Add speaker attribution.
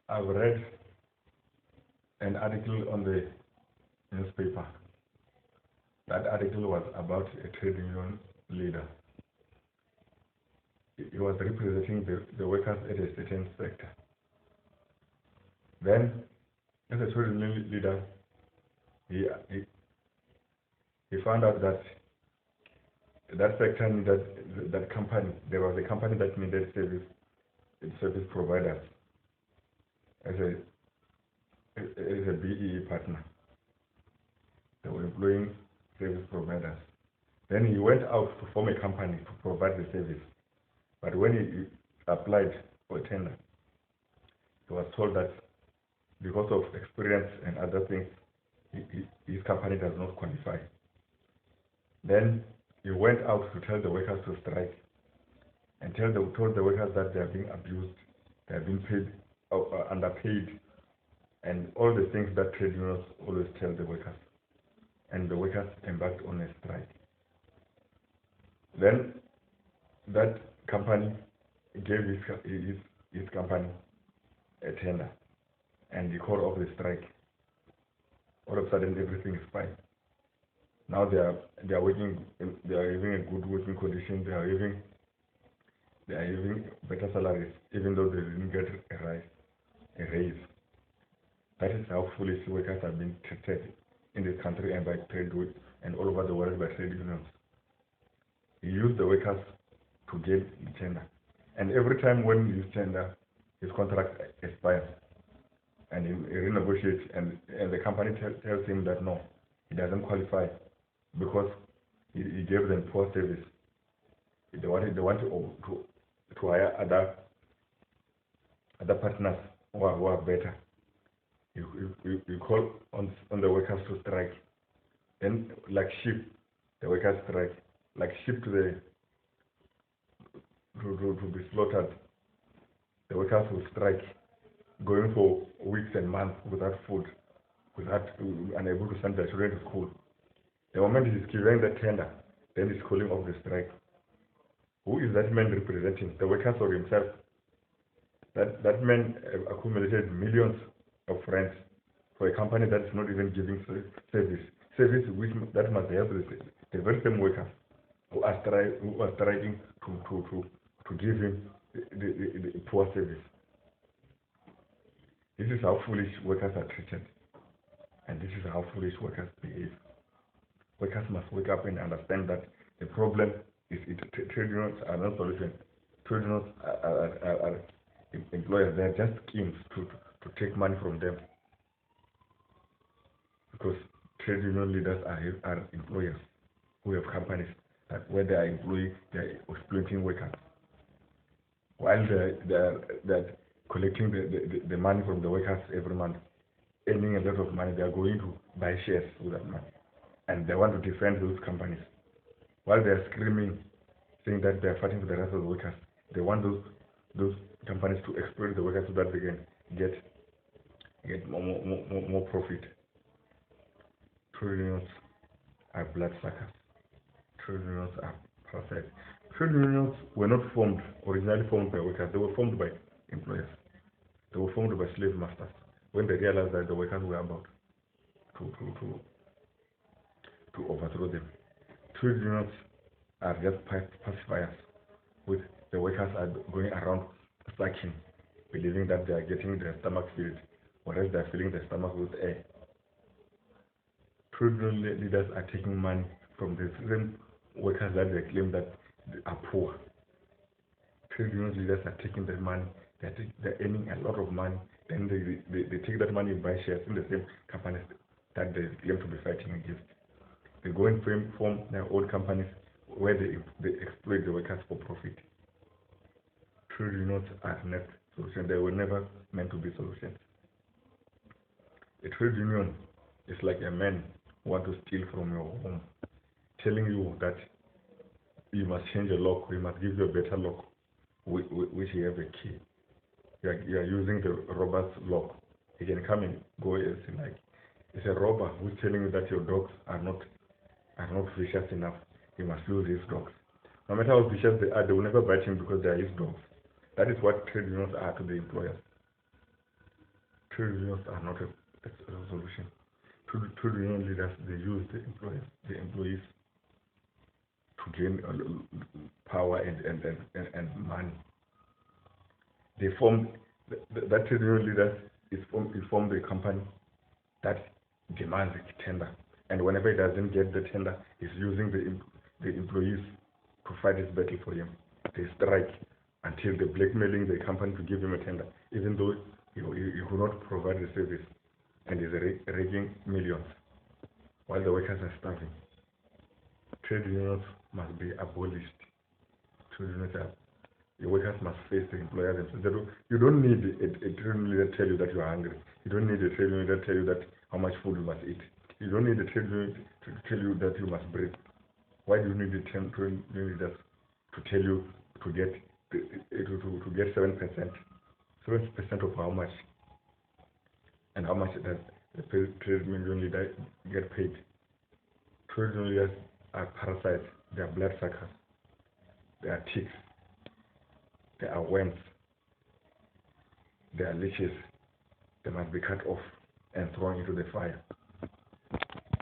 Speaker 1: I've read an article on the newspaper. That article was about a trade union leader. He was representing the workers at a certain sector. Then, as a trade union leader, he found out that that sector needed that company. There was a company that needed service providers as a BEE partner. They were employing service providers. Then he went out to form a company to provide the service. But when he applied for a tender, he was told that because of experience and other things, his company does not qualify. Then he went out to tell the workers to strike and told the workers that they are being abused, they are being paid, underpaid, and all the things that trade unions always tell the workers. And the workers embarked on a strike. Then that company gave his company a tender, and he called off the strike. All of a sudden, everything is fine. Now they are working. They are having a good working condition. They are having better salaries, even though they didn't get a raise. That is how foolish workers have been treated in this country and by trade and all over the world by trade unions. He used the workers to get the tender, and every time when he used tender, his contract expires, and he renegotiates, and the company tells him that no, he doesn't qualify because he gave them poor service. They want to hire other partners who are better. You call on the workers to strike. Then, like sheep, the workers strike. Like sheep to be slaughtered, the workers will strike, going for weeks and months without food, unable to send their children to school. The moment he's giving the tender, then he's calling off the strike. Who is that man representing? The workers or himself? That man accumulated millions of friends for a company that is not even giving service that must help the very same workers who are striking to give him the poor service. This is how foolish workers are treated, and this is how foolish workers behave. Workers must wake up and understand that the problem is trade unions are not solution. Trade unions are employers. They are just schemes to take money from them, because trade union leaders are employers who have companies where they are exploiting workers. While they're collecting the money from the workers every month, earning a lot of money, they are going to buy shares with that money, and they want to defend those companies. While they are screaming, saying that they are fighting for the rights of the workers, they want those companies to exploit the workers so that they can get more profit. Trade unions are bloodsuckers. Trade unions are perfect. Trade unions were not originally formed by workers. They were formed by employers. They were formed by slave masters when they realized that the workers were about to overthrow them. Trade unions are just pacifiers, with the workers are going around sucking, believing that they are getting their stomach filled, whereas they are filling their stomach with air. Trade union leaders are taking money from the same workers that they claim that are poor. Trade union leaders are taking that money. They're earning a lot of money. Then they take that money and buy shares in the same companies that they claim to be fighting against. They go and form their own companies where they exploit the workers for profit. Trade unions are not solutions. They were never meant to be solutions. A trade union is like a man who wants to steal from your home, telling you that you must change a lock, we must give you a better lock, which you have a key. You are using the robber's lock. He can come and go as he like. It's a robber who's telling you that your dogs are not vicious enough. You must lose his dogs. No matter how vicious they are, they will never bite him because they are his dogs. That is what trade unions are to the employers. Trade unions are not a solution. Trade union leaders, they use the employees to gain power and money. They formed that trade union leaders is formed a company that demands a tender, and whenever it doesn't get the tender, it's using the employees to fight his battle for him. They strike until they're blackmailing the company to give him a tender, even though he could not provide the service, and is raking millions while the workers are starving. Trade unions must be abolished. Trade unions the workers must face the employer themselves. You don't need a trade union leader to tell you that you are hungry. You don't need a trade union leader to tell you that how much food you must eat. You don't need a trade union to tell you that you must breathe. Why do you need a trade union leader to tell you to get 7%? 7% of how much? And how much does the trade union leader get paid? Trade union leaders are parasites. They are bloodsuckers. They are ticks. They are worms. They are leeches. They must be cut off and thrown into the fire.